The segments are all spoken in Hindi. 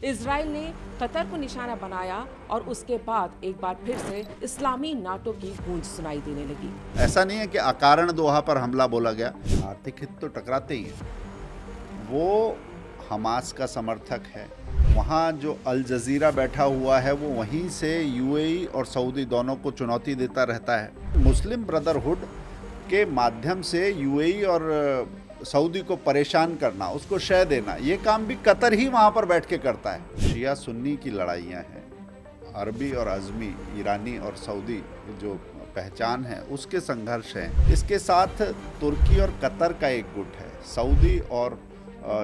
इजराइल ने कतर को निशाना बनाया और उसके बाद एक बार फिर से इस्लामी नाटो की गूंज सुनाई देने लगी। ऐसा नहीं है कि अकारण दोहा पर हमला बोला गया, आर्थिक हित तो टकराते ही हैं। वो हमास का समर्थक है, वहाँ जो अल जजीरा बैठा हुआ है वो वहीं से यूएई और सऊदी दोनों को चुनौती देता रहता है। मुस्लिम ब्रदरहुड के माध्यम से यूएई और सऊदी को परेशान करना, उसको शय देना, ये काम भी कतर ही वहाँ पर बैठ के करता है। शिया सुन्नी की लड़ाइयाँ हैं, अरबी और अज़मी, ईरानी और सऊदी जो पहचान है उसके संघर्ष हैं। इसके साथ तुर्की और कतर का एक गुट है, सऊदी और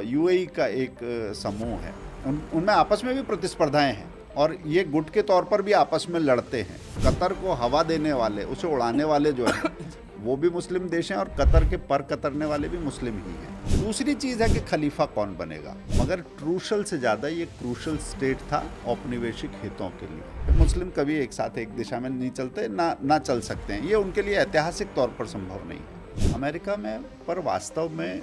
यूएई का एक समूह है। उनमें आपस में भी प्रतिस्पर्धाएं हैं और ये गुट के तौर पर भी आपस में लड़ते हैं। कतर को हवा देने वाले, उसे उड़ाने वाले जो हैं वो भी मुस्लिम देश हैं और कतर के पर कतरने वाले भी मुस्लिम ही हैं। दूसरी चीज़ है कि खलीफा कौन बनेगा, मगर ट्रूशल से ज़्यादा ये क्रूशल स्टेट था औपनिवेशिक हितों के लिए। मुस्लिम कभी एक साथ एक दिशा में नहीं चलते, ना चल सकते हैं, ये उनके लिए ऐतिहासिक तौर पर संभव नहीं है। अमेरिका में पर वास्तव में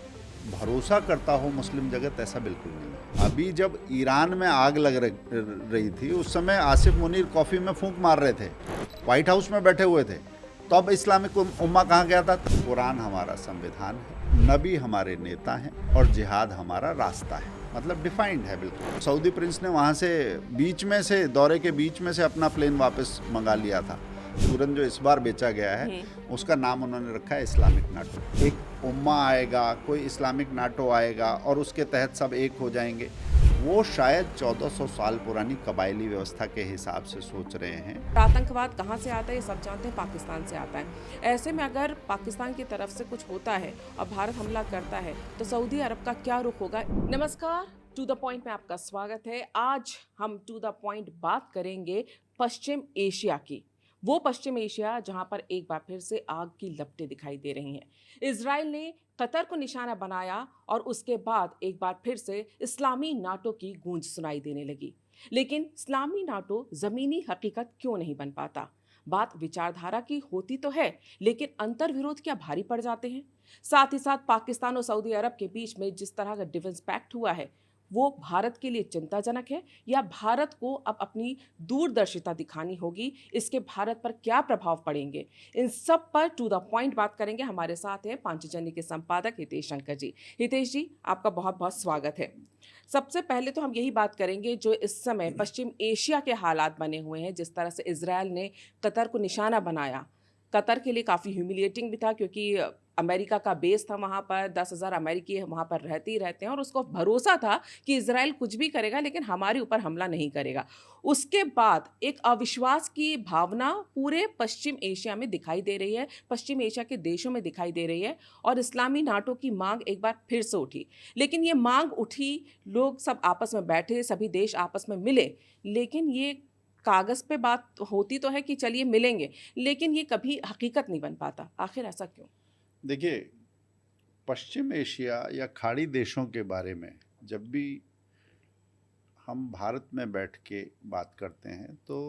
भरोसा करता हो मुस्लिम जगत, ऐसा बिल्कुल नहीं है। अभी जब ईरान में आग लग रही थी उस समय आसिफ मुनीर कॉफ़ी में फूंक मार रहे थे, व्हाइट हाउस में बैठे हुए थे, तो अब इस्लामिक उम्मा कहाँ गया था? कुरान हमारा संविधान है, नबी हमारे नेता हैं और जिहाद हमारा रास्ता है, मतलब डिफाइंड है बिल्कुल। सऊदी प्रिंस ने वहाँ से बीच में से, दौरे के बीच में से अपना प्लेन वापस मंगा लिया था। तुरंत जो इस बार बेचा गया है उसका नाम उन्होंने रखा है इस्लामिक नाटो। एक उम्मा आएगा, कोई इस्लामिक नाटो आएगा और उसके तहत सब एक हो जाएंगे, वो शायद 1400 साल पुरानी कबायली व्यवस्था के हिसाब से सोच रहे हैं। आतंकवाद कहाँ से आता है ये सब जानते हैं, पाकिस्तान से आता है। ऐसे में अगर पाकिस्तान की तरफ से कुछ होता है और भारत हमला करता है तो सऊदी अरब का क्या रुख होगा? नमस्कार, टू द पॉइंट में आपका स्वागत है। आज हम टू द पॉइंट बात करेंगे पश्चिम एशिया की, वो पश्चिम एशिया जहां पर एक बार फिर से आग की लपटें दिखाई दे रही हैं। इजराइल ने कतर को निशाना बनाया और उसके बाद एक बार फिर से इस्लामी नाटो की गूंज सुनाई देने लगी। लेकिन इस्लामी नाटो ज़मीनी हकीकत क्यों नहीं बन पाता? बात विचारधारा की होती तो है, लेकिन अंतर विरोध क्या भारी पड़ जाते हैं? साथ ही साथ पाकिस्तान और सऊदी अरब के बीच में जिस तरह का डिफेंस पैक्ट हुआ है वो भारत के लिए चिंताजनक है, या भारत को अब अपनी दूरदर्शिता दिखानी होगी, इसके भारत पर क्या प्रभाव पड़ेंगे? इन सब पर टू द पॉइंट बात करेंगे। हमारे साथ हैं पांचजन्य के संपादक हितेश शंकर जी। हितेश जी, आपका बहुत बहुत स्वागत है। सबसे पहले तो हम यही बात करेंगे जो इस समय पश्चिम एशिया के हालात बने हुए हैं, जिस तरह से इजराइल ने कतर को निशाना बनाया। कतर के लिए काफ़ी ह्यूमिलिएटिंग भी था क्योंकि अमेरिका का बेस था वहाँ पर, 10,000 अमेरिकी वहाँ पर रहते ही रहते हैं और उसको भरोसा था कि इजराइल कुछ भी करेगा लेकिन हमारे ऊपर हमला नहीं करेगा। उसके बाद एक अविश्वास की भावना पूरे पश्चिम एशिया में दिखाई दे रही है, पश्चिम एशिया के देशों में दिखाई दे रही है और इस्लामी नाटो की मांग एक बार फिर से उठी। लेकिन ये मांग उठी, लोग सब आपस में बैठे, सभी देश आपस में मिले, लेकिन ये कागज़ पे बात होती तो है कि चलिए मिलेंगे, लेकिन ये कभी हकीकत नहीं बन पाता। आखिर ऐसा क्यों? देखिए, पश्चिम एशिया या खाड़ी देशों के बारे में जब भी हम भारत में बैठ के बात करते हैं तो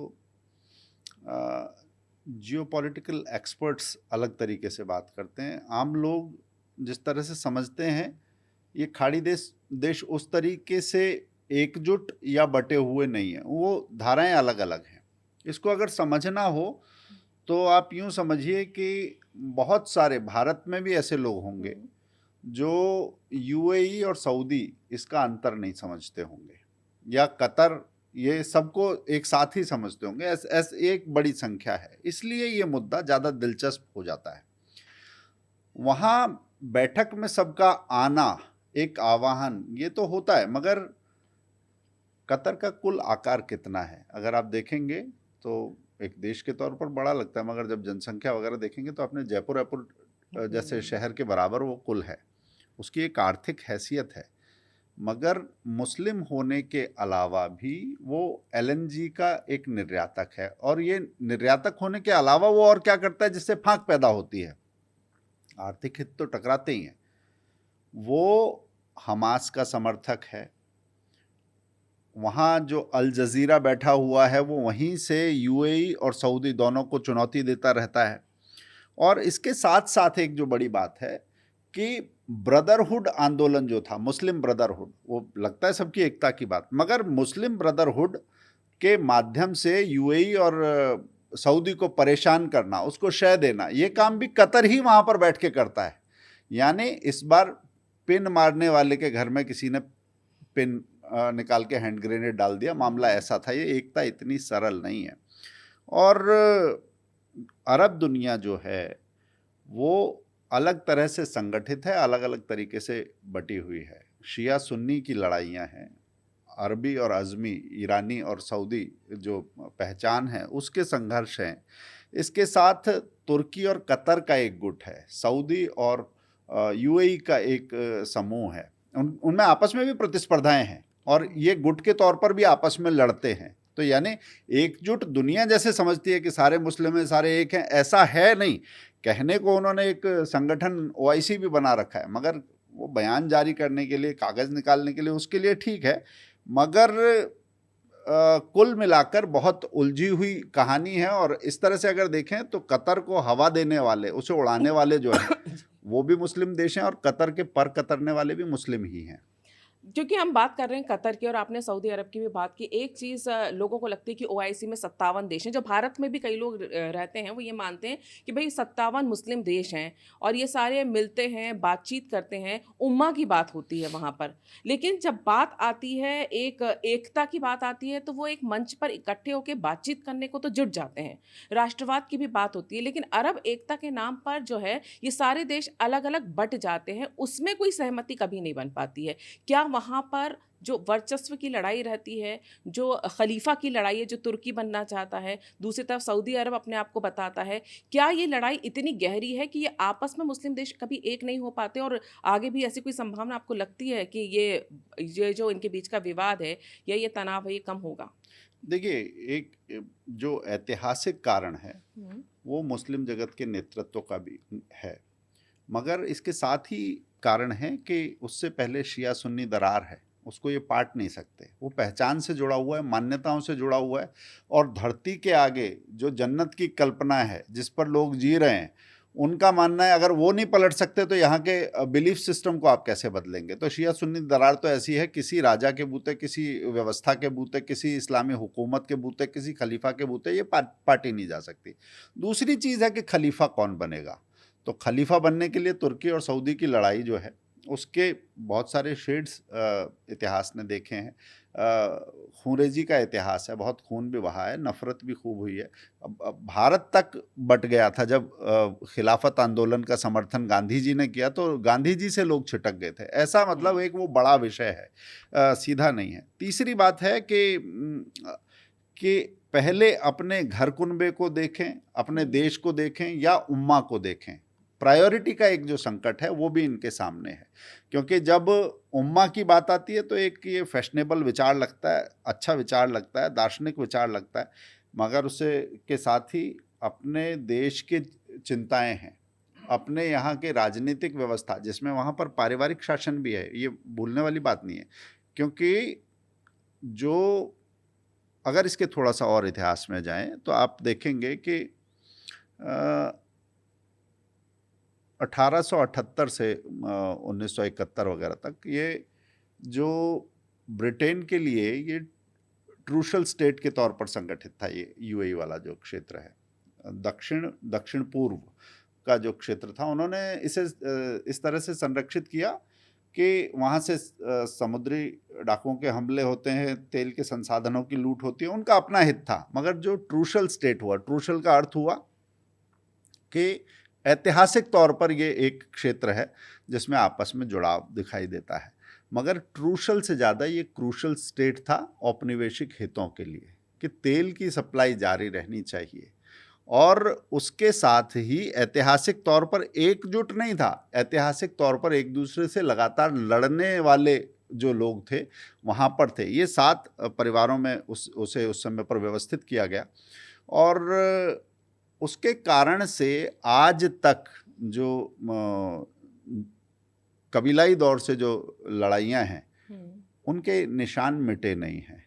जियोपॉलिटिकल एक्सपर्ट्स अलग तरीके से बात करते हैं। आम लोग जिस तरह से समझते हैं ये खाड़ी देश उस तरीके से एकजुट या बटे हुए नहीं हैं, वो धाराएं अलग अलग हैं। इसको अगर समझना हो तो आप यूँ समझिए कि बहुत सारे भारत में भी ऐसे लोग होंगे जो यूएई और सऊदी इसका अंतर नहीं समझते होंगे, या कतर, ये सबको एक साथ ही समझते होंगे। एक बड़ी संख्या है, इसलिए ये मुद्दा ज़्यादा दिलचस्प हो जाता है। वहाँ बैठक में सबका आना, एक आवाहन, ये तो होता है, मगर कतर का कुल आकार कितना है अगर आप देखेंगे तो एक देश के तौर पर बड़ा लगता है, मगर जब जनसंख्या वगैरह देखेंगे तो अपने जयपुर जैसे शहर के बराबर वो कुल है। उसकी एक आर्थिक हैसियत है, मगर मुस्लिम होने के अलावा भी वो एलएनजी का एक निर्यातक है, और ये निर्यातक होने के अलावा वो और क्या करता है जिससे फांक पैदा होती है? आर्थिक हित तो टकराते ही हैं। वो हमास का समर्थक है, वहाँ जो अल जजीरा बैठा हुआ है वो वहीं से यूएई और सऊदी दोनों को चुनौती देता रहता है। और इसके साथ साथ एक जो बड़ी बात है कि ब्रदरहुड आंदोलन जो था, मुस्लिम ब्रदरहुड, वो लगता है सबकी एकता की बात, मगर मुस्लिम ब्रदरहुड के माध्यम से यूएई और सऊदी को परेशान करना, उसको शय देना, ये काम भी कतर ही वहाँ पर बैठ के करता है। यानी इस बार पिन मारने वाले के घर में किसी ने पिन निकाल के हैंड ग्रेनेड डाल दिया, मामला ऐसा था। ये एकता इतनी सरल नहीं है। और अरब दुनिया जो है वो अलग तरह से संगठित है, अलग अलग तरीके से बटी हुई है। शिया सुन्नी की लड़ाइयाँ हैं, अरबी और अज़मी, ईरानी और सऊदी जो पहचान है उसके संघर्ष हैं। इसके साथ तुर्की और कतर का एक गुट है, सऊदी और यूएई का एक समूह है। उनमें आपस में भी प्रतिस्पर्धाएं हैं और ये गुट के तौर पर भी आपस में लड़ते हैं। तो यानी एकजुट दुनिया जैसे समझती है कि सारे मुस्लिम हैं, सारे एक हैं, ऐसा है नहीं। कहने को उन्होंने एक संगठन ओआईसी भी बना रखा है, मगर वो बयान जारी करने के लिए, कागज़ निकालने के लिए, उसके लिए ठीक है, मगर कुल मिलाकर बहुत उलझी हुई कहानी है। और इस तरह से अगर देखें तो कतर को हवा देने वाले, उसे उड़ाने वाले जो हैं वो भी मुस्लिम देश हैं और कतर के पर कतरने वाले भी मुस्लिम ही हैं। क्योंकि हम बात कर रहे हैं कतर की और आपने सऊदी अरब की भी बात की। एक चीज़ लोगों को लगती है कि ओआईसी में 57 देश हैं, जो भारत में भी कई लोग रहते हैं, वो ये मानते हैं कि भाई 57 मुस्लिम देश हैं और ये सारे मिलते हैं, बातचीत करते हैं, उम्मा की बात होती है वहाँ पर। लेकिन जब बात आती है, एक एकता की बात आती है, तो वो एक मंच पर इकट्ठे होकर बातचीत करने को तो जुट जाते हैं। राष्ट्रवाद की भी बात होती है, लेकिन अरब एकता के नाम पर जो है ये सारे देश अलग अलग बट जाते हैं, उसमें कोई सहमति कभी नहीं बन पाती है। क्या वहाँ पर जो वर्चस्व की लड़ाई रहती है, जो खलीफा की लड़ाई है, जो तुर्की बनना चाहता है, दूसरी तरफ सऊदी अरब अपने आप को बताता है, क्या ये लड़ाई इतनी गहरी है कि ये आपस में मुस्लिम देश कभी एक नहीं हो पाते? और आगे भी ऐसी कोई संभावना आपको लगती है कि ये जो इनके बीच का विवाद है या ये तनाव है, ये कम होगा? देखिए, एक जो ऐतिहासिक कारण है वो मुस्लिम जगत के नेतृत्व का भी है, मगर इसके साथ ही कारण है कि उससे पहले शिया सुन्नी दरार है, उसको ये पाट नहीं सकते। वो पहचान से जुड़ा हुआ है, मान्यताओं से जुड़ा हुआ है, और धरती के आगे जो जन्नत की कल्पना है जिस पर लोग जी रहे हैं, उनका मानना है अगर वो नहीं पलट सकते तो यहाँ के बिलीफ सिस्टम को आप कैसे बदलेंगे। तो शिया सुन्नी दरार तो ऐसी है, किसी राजा के बूते, किसी व्यवस्था के बूते, किसी इस्लामी हुकूमत के बूते, किसी खलीफा के बूते ये पार्टी नहीं जा सकती। दूसरी चीज़ है कि खलीफा कौन बनेगा। तो खलीफा बनने के लिए तुर्की और सऊदी की लड़ाई जो है उसके बहुत सारे शेड्स इतिहास ने देखे हैं। खूनरेजी का इतिहास है, बहुत खून भी बहा है, नफ़रत भी खूब हुई है। अब भारत तक बट गया था जब खिलाफत आंदोलन का समर्थन गांधी जी ने किया तो गांधी जी से लोग छिटक गए थे। ऐसा मतलब एक वो बड़ा विषय है, सीधा नहीं है। तीसरी बात है कि पहले अपने घर कुनबे को देखें, अपने देश को देखें या उम्मा को देखें। प्रायोरिटी का एक जो संकट है वो भी इनके सामने है, क्योंकि जब उम्मा की बात आती है तो एक ये फैशनेबल विचार लगता है, अच्छा विचार लगता है, दार्शनिक विचार लगता है, मगर उससे के साथ ही अपने देश के चिंताएं हैं, अपने यहाँ के राजनीतिक व्यवस्था जिसमें वहाँ पर पारिवारिक शासन भी है, ये भूलने वाली बात नहीं है। क्योंकि जो अगर इसके थोड़ा सा और इतिहास में जाएं तो आप देखेंगे कि 1878 से 1971 वगैरह तक ये जो ब्रिटेन के लिए ये ट्रूशल स्टेट के तौर पर संगठित था। ये यूएई वाला जो क्षेत्र है, दक्षिण पूर्व का जो क्षेत्र था, उन्होंने इसे इस तरह से संरक्षित किया कि वहाँ से समुद्री डाकुओं के हमले होते हैं, तेल के संसाधनों की लूट होती है, उनका अपना हित था। मगर जो ट्रूशल स्टेट हुआ, ट्रूशल का अर्थ हुआ कि ऐतिहासिक तौर पर ये एक क्षेत्र है जिसमें आपस में जुड़ाव दिखाई देता है, मगर ट्रूशल से ज़्यादा ये क्रूशल स्टेट था औपनिवेशिक हितों के लिए, कि तेल की सप्लाई जारी रहनी चाहिए। और उसके साथ ही ऐतिहासिक तौर पर एकजुट नहीं था, ऐतिहासिक तौर पर एक दूसरे से लगातार लड़ने वाले जो लोग थे वहाँ पर थे। ये 7 परिवारों में उसे उस समय पर व्यवस्थित किया गया, और उसके कारण से आज तक जो कबीलाई दौर से जो लड़ाइयाँ हैं उनके निशान मिटे नहीं हैं,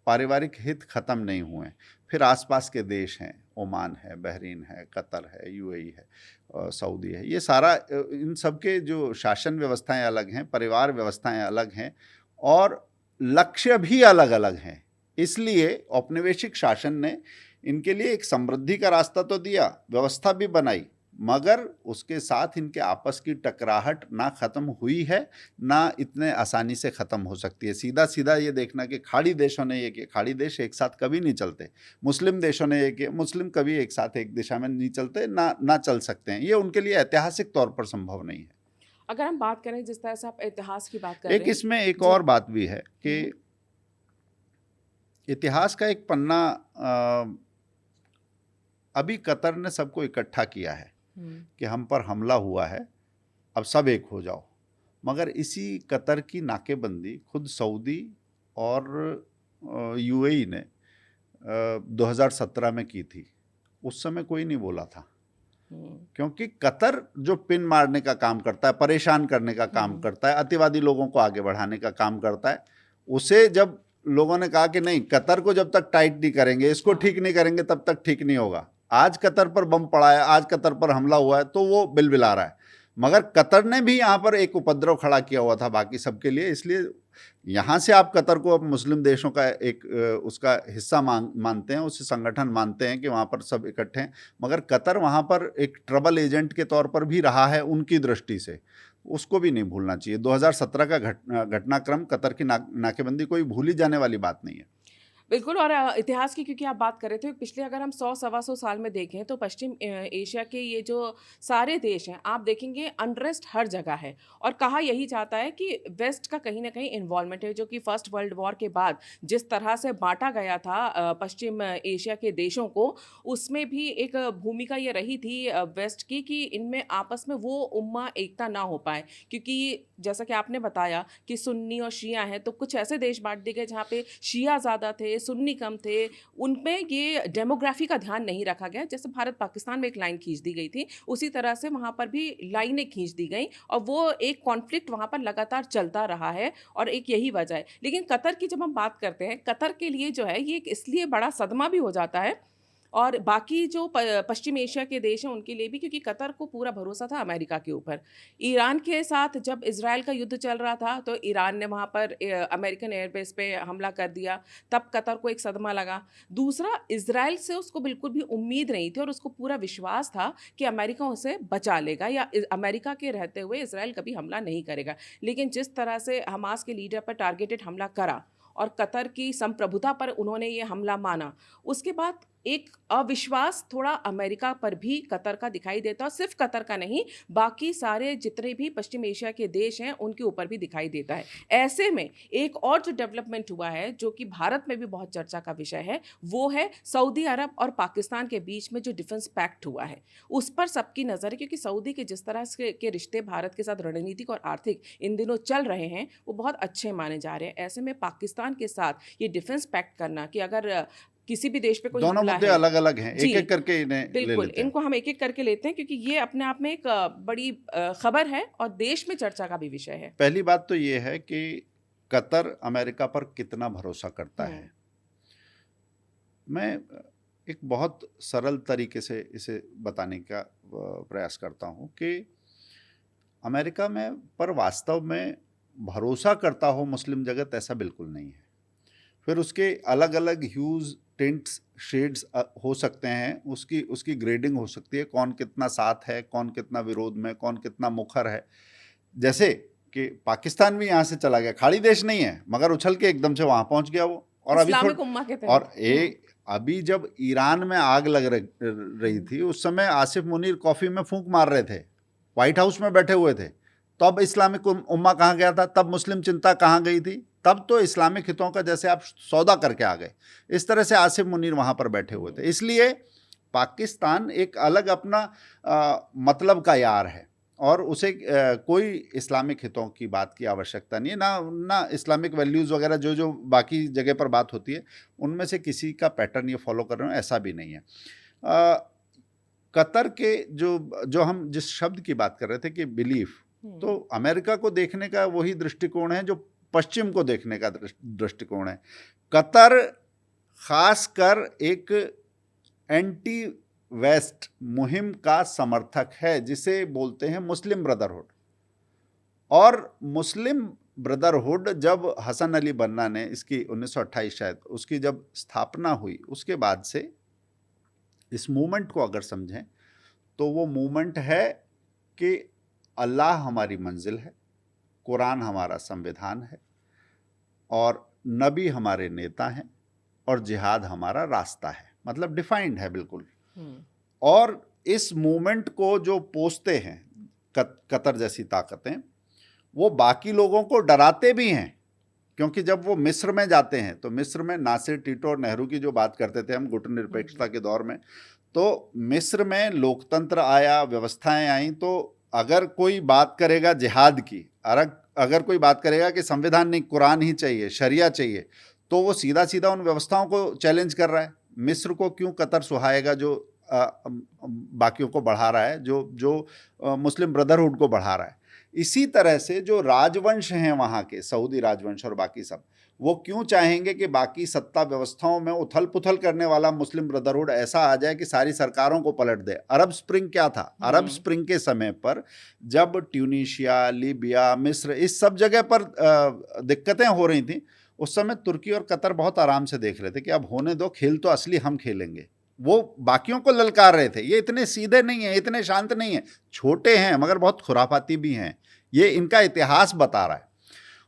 पारिवारिक हित खत्म नहीं हुए। फिर आसपास के देश हैं, ओमान है, बहरीन है, कतर है, यूएई है, सऊदी है, ये सारा इन सब के जो शासन व्यवस्थाएं अलग हैं, परिवार व्यवस्थाएं अलग हैं और लक्ष्य भी अलग अलग हैं। इसलिए औपनिवेशिक शासन ने इनके लिए एक समृद्धि का रास्ता तो दिया, व्यवस्था भी बनाई, मगर उसके साथ इनके आपस की टकराहट ना ख़त्म हुई है, ना इतने आसानी से ख़त्म हो सकती है। सीधा सीधा ये देखना कि खाड़ी देशों ने ये किया, खाड़ी देश एक साथ कभी नहीं चलते, मुस्लिम देशों ने ये किया, मुस्लिम कभी एक साथ एक दिशा में नहीं चलते, ना चल सकते हैं। ये उनके लिए ऐतिहासिक तौर पर संभव नहीं है। अगर हम बात करें जिस तरह से आप इतिहास की बात कर एक रहे हैं, इसमें एक जी। और बात भी है कि इतिहास का एक पन्ना अभी कतर ने सबको इकट्ठा किया है कि हम पर हमला हुआ है, अब सब एक हो जाओ। मगर इसी कतर की नाकेबंदी खुद सऊदी और यूएई ने 2017 में की थी। उस समय कोई नहीं बोला था, क्योंकि कतर जो पिन मारने का काम करता है, परेशान करने का काम करता है, अतिवादी लोगों को आगे बढ़ाने का काम करता है, उसे जब लोगों ने कहा कि नहीं, कतर को जब तक टाइट नहीं करेंगे, इसको ठीक नहीं करेंगे, तब तक ठीक नहीं होगा। आज कतर पर बम पड़ा है, आज कतर पर हमला हुआ है, तो वो बिलबिला रहा है। मगर कतर ने भी यहाँ पर एक उपद्रव खड़ा किया हुआ था बाकी सबके लिए। इसलिए यहाँ से आप कतर को अब मुस्लिम देशों का एक उसका हिस्सा मानते हैं, उसे संगठन मानते हैं कि वहाँ पर सब इकट्ठे हैं, मगर कतर वहाँ पर एक ट्रबल एजेंट के तौर पर भी रहा है उनकी दृष्टि से, उसको भी नहीं भूलना चाहिए। 2017 का घटनाक्रम, कतर की नाकेबंदी कोई भूली जाने वाली बात नहीं है। बिल्कुल। और इतिहास की क्योंकि आप बात कर रहे थे, पिछले अगर हम 100-125 साल में देखें तो पश्चिम एशिया के ये जो सारे देश हैं, आप देखेंगे अनरेस्ट हर जगह है। और कहा यही जाता है कि वेस्ट का कहीं ना कहीं इन्वॉल्वमेंट है, जो कि फर्स्ट वर्ल्ड वॉर के बाद जिस तरह से बांटा गया था पश्चिम एशिया के देशों को, उसमें भी एक भूमिका ये रही थी वेस्ट की कि इनमें आपस में वो उम्मा एकता ना हो पाए। क्योंकि जैसा कि आपने बताया कि सुन्नी और शिया हैं, तो कुछ ऐसे देश बांट दिए गए जहाँ पे शिया ज़्यादा थे, सुन्नी कम थे, उनमें ये डेमोग्राफी का ध्यान नहीं रखा गया। जैसे भारत पाकिस्तान में एक लाइन खींच दी गई थी, उसी तरह से वहाँ पर भी लाइनें खींच दी गई और वो एक कॉन्फ्लिक्ट वहाँ पर लगातार चलता रहा है और एक यही वजह है। लेकिन कतर की जब हम बात करते हैं, कतर के लिए जो है ये एक इसलिए बड़ा सदमा भी हो जाता है और बाकी जो पश्चिम एशिया के देश हैं उनके लिए भी, क्योंकि कतर को पूरा भरोसा था अमेरिका के ऊपर। ईरान के साथ जब इजराइल का युद्ध चल रहा था तो ईरान ने वहाँ पर अमेरिकन एयरबेस पे हमला कर दिया, तब कतर को एक सदमा लगा। दूसरा, इजराइल से उसको बिल्कुल भी उम्मीद नहीं थी और उसको पूरा विश्वास था कि अमेरिका उसे बचा लेगा या अमेरिका के रहते हुए इजराइल कभी हमला नहीं करेगा। लेकिन जिस तरह से हमास के लीडर पर टारगेटेड हमला करा और कतर की संप्रभुता पर उन्होंने ये हमला माना, उसके बाद एक अविश्वास थोड़ा अमेरिका पर भी कतर का दिखाई देता है। सिर्फ कतर का नहीं, बाकी सारे जितने भी पश्चिम एशिया के देश हैं उनके ऊपर भी दिखाई देता है। ऐसे में एक और जो डेवलपमेंट हुआ है जो कि भारत में भी बहुत चर्चा का विषय है, वो है सऊदी अरब और पाकिस्तान के बीच में जो डिफेंस पैक्ट हुआ है, उस पर सबकी नज़र है। क्योंकि सऊदी के जिस तरह के रिश्ते भारत के साथ रणनीतिक और आर्थिक इन दिनों चल रहे हैं वो बहुत अच्छे माने जा रहे हैं। ऐसे में पाकिस्तान के साथ ये डिफेंस पैक्ट करना कि अगर किसी भी देश पे कोई दोनों हमला मुद्दे है, अलग अलग हैं, जी, एक एक करके इन्हें ले बिल्कुल लेते हैं। इनको हम एक एक करके लेते हैं क्योंकि ये अपने आप में एक बड़ी खबर है और देश में चर्चा का भी विषय है। पहली बात तो ये है कि कतर अमेरिका पर कितना भरोसा करता है। मैं एक बहुत सरल तरीके से इसे बताने का प्रयास करता हूँ कि अमेरिका में पर वास्तव में भरोसा करता हो मुस्लिम जगत, ऐसा बिल्कुल नहीं है। फिर उसके अलग अलग ह्यूज, टिंट्स, शेड्स हो सकते हैं, उसकी ग्रेडिंग हो सकती है, कौन कितना साथ है, कौन कितना विरोध में, कौन कितना मुखर है। जैसे कि पाकिस्तान भी यहाँ से चला गया, खाड़ी देश नहीं है मगर उछल के एकदम से वहाँ पहुँच गया वो। और इस्लामिक उम्मा के तहत। और अभी जब ईरान में आग लग रही थी, उस समय आसिफ मुनीर कॉफ़ी में फूंक मार रहे थे, व्हाइट हाउस में बैठे हुए थे, तब इस्लामिक उम्मा कहाँ गया था, तब मुस्लिम चिंता कहाँ गई थी, तब तो इस्लामिक हितों का जैसे आप सौदा करके आ गए। इस तरह से आसिफ मुनीर वहाँ पर बैठे हुए थे। इसलिए पाकिस्तान एक अलग अपना मतलब का यार है और उसे कोई इस्लामिक हितों की बात की आवश्यकता नहीं है, ना इस्लामिक वैल्यूज़ वगैरह जो बाकी जगह पर बात होती है उनमें से किसी का पैटर्न ये फॉलो कर रहे हो, ऐसा भी नहीं है। कतर के जो हम जिस शब्द की बात कर रहे थे कि बिलीफ, तो अमेरिका को देखने का वही दृष्टिकोण है जो पश्चिम को देखने का दृष्टिकोण है। कतर खासकर एक एंटी वेस्ट मुहिम का समर्थक है, जिसे बोलते हैं मुस्लिम ब्रदरहुड। और मुस्लिम ब्रदरहुड जब हसन अली बन्ना ने इसकी 1928 शायद उसकी जब स्थापना हुई, उसके बाद से इस मूवमेंट को अगर समझें तो वो मूवमेंट है कि अल्लाह हमारी मंजिल है, कुरान हमारा संविधान है, और नबी हमारे नेता हैं, और जिहाद हमारा रास्ता है। मतलब डिफाइंड है बिल्कुल। और इस मूवमेंट को जो पोसते हैं कतर जैसी ताकतें, वो बाकी लोगों को डराते भी हैं। क्योंकि जब वो मिस्र में जाते हैं तो मिस्र में नासिर, टीटो और नेहरू की जो बात करते थे हम गुटनिरपेक्षता के दौर में, तो मिस्र में लोकतंत्र आया, व्यवस्थाएं आई, तो अगर कोई बात करेगा जिहाद की, अगर कोई बात करेगा कि संविधान नहीं कुरान ही चाहिए, शरिया चाहिए, तो वो सीधा सीधा उन व्यवस्थाओं को चैलेंज कर रहा है। मिस्र को क्यों कतर सुहाएगा जो बाकियों को बढ़ा रहा है, जो मुस्लिम ब्रदरहुड को बढ़ा रहा है। इसी तरह से जो राजवंश हैं वहाँ के, सऊदी राजवंश और बाकी सब, वो क्यों चाहेंगे कि बाकी सत्ता व्यवस्थाओं में उथल पुथल करने वाला मुस्लिम ब्रदरहुड ऐसा आ जाए कि सारी सरकारों को पलट दे। अरब स्प्रिंग क्या था? अरब स्प्रिंग के समय पर जब ट्यूनीशिया, लीबिया, मिस्र, इस सब जगह पर दिक्कतें हो रही थी, उस समय तुर्की और कतर बहुत आराम से देख रहे थे कि अब होने दो, खेल तो असली हम खेलेंगे। वो बाकियों को ललकार रहे थे, ये इतने सीधे नहीं है, इतने शांत नहीं है, छोटे हैं मगर बहुत खुराफाती भी हैं, ये इनका इतिहास बता रहा है।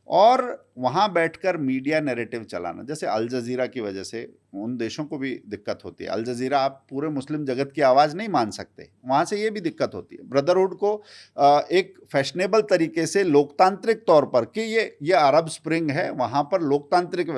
और वहाँ बैठकर मीडिया नैरेटिव चलाना, जैसे अल जजीरा की वजह से उन देशों को भी दिक्कत होती है। अल जजीरा आप पूरे मुस्लिम जगत की आवाज़ नहीं मान सकते, वहाँ से ये भी दिक्कत होती है। ब्रदरहुड को एक फैशनेबल तरीके से लोकतांत्रिक तौर पर कि ये अरब स्प्रिंग है, वहाँ पर लोकतांत्रिक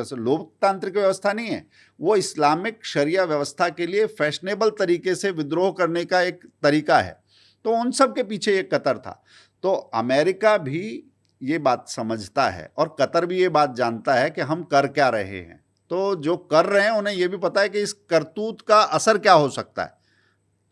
व्यवस्था नहीं है, वो इस्लामिक शरिया व्यवस्था के लिए फैशनेबल तरीके से विद्रोह करने का एक तरीका है। तो उन सब के पीछे एक कतर था। तो अमेरिका भी ये बात समझता है और कतर भी ये बात जानता है कि हम कर क्या रहे हैं। तो जो कर रहे हैं उन्हें ये भी पता है कि इस करतूत का असर क्या हो सकता है।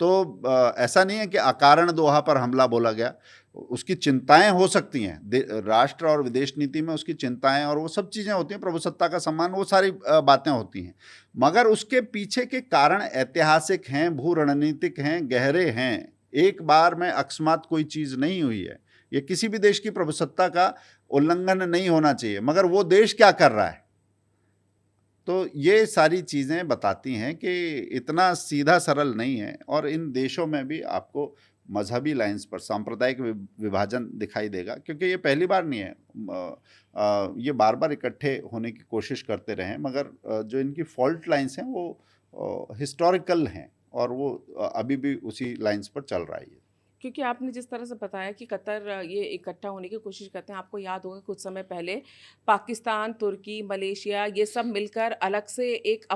तो ऐसा नहीं है कि अकारण दोहा पर हमला बोला गया, उसकी चिंताएं हो सकती हैं, राष्ट्र और विदेश नीति में उसकी चिंताएं और वो सब चीज़ें होती हैं, प्रभुसत्ता का सम्मान, वो सारी बातें होती हैं, मगर उसके पीछे के कारण ऐतिहासिक हैं, भू रणनीतिक हैं, गहरे हैं। एक बार में अकस्मात कोई चीज़ नहीं हुई है। ये किसी भी देश की प्रभुसत्ता का उल्लंघन नहीं होना चाहिए, मगर वो देश क्या कर रहा है। तो ये सारी चीज़ें बताती हैं कि इतना सीधा सरल नहीं है। और इन देशों में भी आपको मजहबी लाइंस पर सांप्रदायिक विभाजन दिखाई देगा, क्योंकि ये पहली बार नहीं है। ये बार बार इकट्ठे होने की कोशिश करते रहे, मगर जो इनकी फॉल्ट लाइंस हैं वो हिस्टोरिकल हैं और वो अभी भी उसी लाइंस पर चल रहा है। क्योंकि आपने जिस तरह से बताया कि कतर ये इकट्ठा होने की कोशिश करते हैं, आपको याद होगा कुछ समय पहले पाकिस्तान, तुर्की, मलेशिया ये सब मिलकर अलग से एक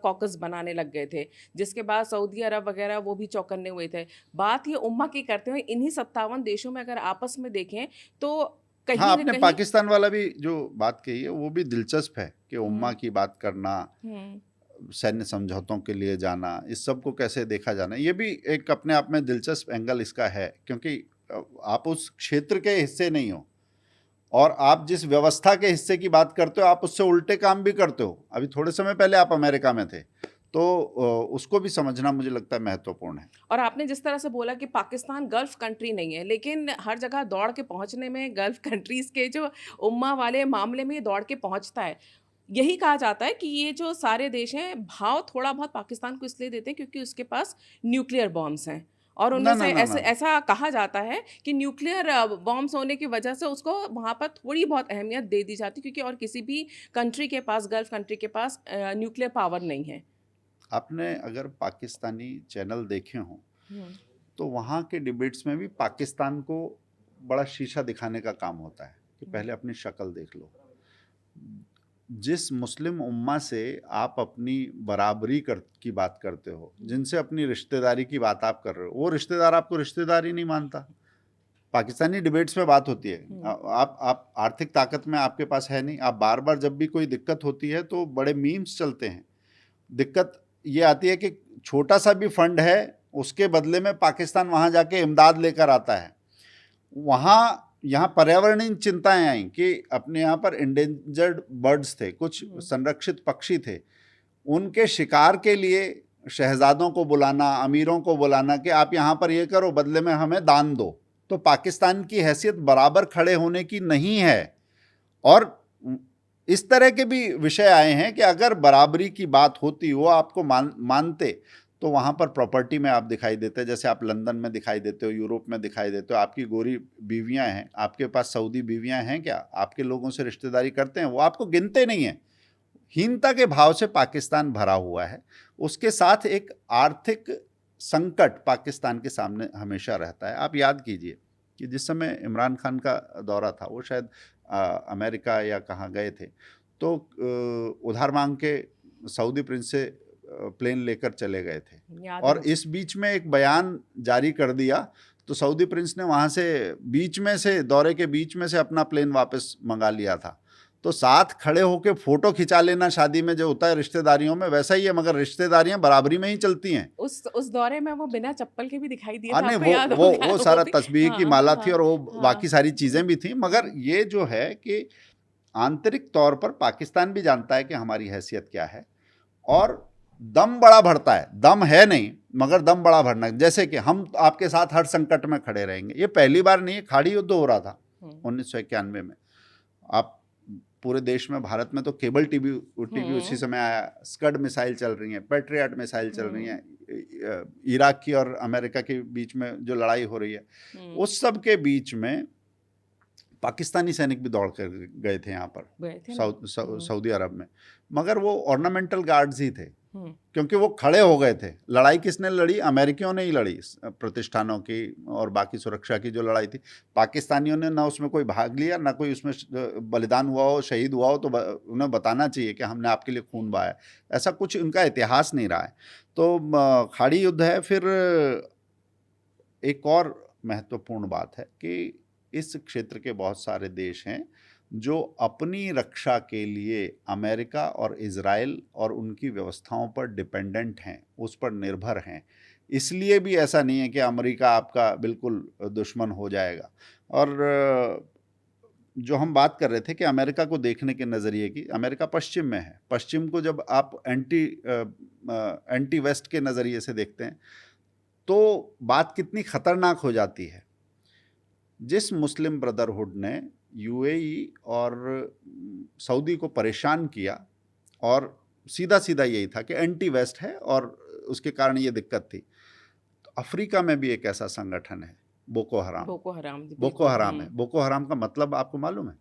कॉकस बनाने लग गए थे, जिसके बाद सऊदी अरब वगैरह वो भी चौकन्ने हुए थे। बात ये उम्मा की करते हुए इन्हीं 57 देशों में अगर आपस में देखें तो कहीं हाँ, न आपने कहीं पाकिस्तान वाला भी जो बात कही है वो भी दिलचस्प है कि उम्मा की बात करना, सैन्य समझौतों के लिए जाना, इस सब को कैसे देखा जाना, ये भी एक अपने आप में दिलचस्प एंगल इसका है। क्योंकि आप उस क्षेत्र के हिस्से नहीं हो और आप जिस व्यवस्था के हिस्से की बात करते हो, आप उससे उल्टे काम भी करते हो। अभी थोड़े समय पहले आप अमेरिका में थे, तो उसको भी समझना मुझे लगता है महत्वपूर्ण है। और आपने जिस तरह से बोला कि पाकिस्तान गल्फ कंट्री नहीं है, लेकिन हर जगह दौड़ के पहुंचने में गल्फ कंट्रीज़ के जो उम्मा वाले मामले में ये दौड़ के पहुंचता है। यही कहा जाता है कि ये जो सारे देश हैं, भाव थोड़ा बहुत पाकिस्तान को इसलिए देते हैं क्योंकि उसके पास न्यूक्लियर बॉम्ब्स हैं, और ना उनमें ना से ना ऐसे ना ऐसा कहा जाता है कि न्यूक्लियर बॉम्ब्स होने की वजह से उसको वहाँ पर थोड़ी बहुत अहमियत दे दी जाती है, क्योंकि और किसी भी कंट्री के पास, गल्फ कंट्री के पास न्यूक्लियर पावर नहीं है। आपने अगर पाकिस्तानी चैनल देखे हों तो वहाँ के डिबेट्स में भी पाकिस्तान को बड़ा शीशा दिखाने का काम होता है कि पहले अपनी शक्ल देख लो। जिस मुस्लिम उम्मा से आप अपनी बराबरी की बात करते हो, जिनसे अपनी रिश्तेदारी की बात आप कर रहे हो, वो रिश्तेदार आपको रिश्तेदार ही नहीं मानता। पाकिस्तानी डिबेट्स में बात होती है, आप आर्थिक ताकत में आपके पास है नहीं, आप बार बार जब भी कोई दिक्कत होती है तो बड़े मीम्स चलते हैं। दिक्कत ये आती है कि छोटा सा भी फंड है, उसके बदले में पाकिस्तान वहाँ जाके इमदाद लेकर आता है। यहाँ पर्यावरणीय चिंताएं आई कि अपने यहाँ पर इंडेंजर्ड बर्ड्स थे, कुछ संरक्षित पक्षी थे, उनके शिकार के लिए शहजादों को बुलाना, अमीरों को बुलाना कि आप यहाँ पर ये करो, बदले में हमें दान दो। तो पाकिस्तान की हैसियत बराबर खड़े होने की नहीं है। और इस तरह के भी विषय आए हैं कि अगर बराबरी की बात होती, वो आपको मानते, तो वहाँ पर प्रॉपर्टी में आप दिखाई देते, जैसे आप लंदन में दिखाई देते हो, यूरोप में दिखाई देते हो। आपकी गोरी बीवियाँ हैं, आपके पास सऊदी बीवियाँ हैं क्या? आपके लोगों से रिश्तेदारी करते हैं, वो आपको गिनते नहीं हैं। हीनता के भाव से पाकिस्तान भरा हुआ है। उसके साथ एक आर्थिक संकट पाकिस्तान के सामने हमेशा रहता है। आप याद कीजिए कि जिस समय इमरान खान का दौरा था, वो शायद अमेरिका या कहाँ गए थे, तो उधार मांग के सऊदी प्रिंस से प्लेन लेकर चले गए थे, और इस बीच में एक बयान जारी कर दिया, तो सऊदी प्रिंस ने वहाँ से बीच में से, दौरे के बीच में से अपना प्लेन वापस मंगा लिया था। तो साथ खड़े होकर फोटो खिंचा लेना शादी में जो होता है रिश्तेदारियों में, वैसा ही है, मगर रिश्तेदारियां बराबरी में ही चलती हैं। उस दौरे में वो बिना चप्पल के भी दिखाई दिया था, नहीं, आपको याद होगा? वो सारा तस्बीह की माला थी, और वो बाकी सारी चीजें भी थी। मगर ये जो है कि आंतरिक तौर पर पाकिस्तान भी जानता है कि हमारी हैसियत क्या है, और दम बड़ा भरता है। दम है नहीं, मगर दम बड़ा भरना, जैसे कि हम आपके साथ हर संकट में खड़े रहेंगे। ये पहली बार नहीं है, खाड़ी युद्ध हो रहा था 1991 में। आप पूरे देश में, भारत में तो केबल टीवी उसी समय आया, स्कड मिसाइल चल रही हैं, पैट्रियट मिसाइल चल रही हैं, इराक की और अमेरिका के बीच में जो लड़ाई हो रही है, उस सब के बीच में पाकिस्तानी सैनिक भी दौड़ कर गए थे यहाँ पर सऊदी अरब में, मगर वो ऑर्नामेंटल गार्ड्स ही थे, क्योंकि वो खड़े हो गए थे। लड़ाई किसने लड़ी? अमेरिकियों ने ही लड़ी, प्रतिष्ठानों की और बाकी सुरक्षा की जो लड़ाई थी। पाकिस्तानियों ने ना उसमें कोई भाग लिया, ना कोई उसमें बलिदान हुआ हो, शहीद हुआ हो, तो उन्हें बताना चाहिए कि हमने आपके लिए खून बहाया। ऐसा कुछ उनका इतिहास नहीं रहा है। तो खाड़ी युद्ध है। फिर एक और महत्वपूर्ण बात है कि इस क्षेत्र के बहुत सारे देश हैं जो अपनी रक्षा के लिए अमेरिका और इज़राइल और उनकी व्यवस्थाओं पर डिपेंडेंट हैं, उस पर निर्भर हैं। इसलिए भी ऐसा नहीं है कि अमेरिका आपका बिल्कुल दुश्मन हो जाएगा। और जो हम बात कर रहे थे कि अमेरिका को देखने के नज़रिए की, अमेरिका पश्चिम में है। पश्चिम को जब आप एंटी वेस्ट के नज़रिए से देखते हैं, तो बात कितनी ख़तरनाक हो जाती है। जिस मुस्लिम ब्रदरहुड ने यूएई और सऊदी को परेशान किया, और सीधा सीधा यही था कि एंटी वेस्ट है और उसके कारण ये दिक्कत थी। तो अफ्रीका में भी एक ऐसा संगठन है, बोको हराम है। बोको हराम का मतलब आपको मालूम है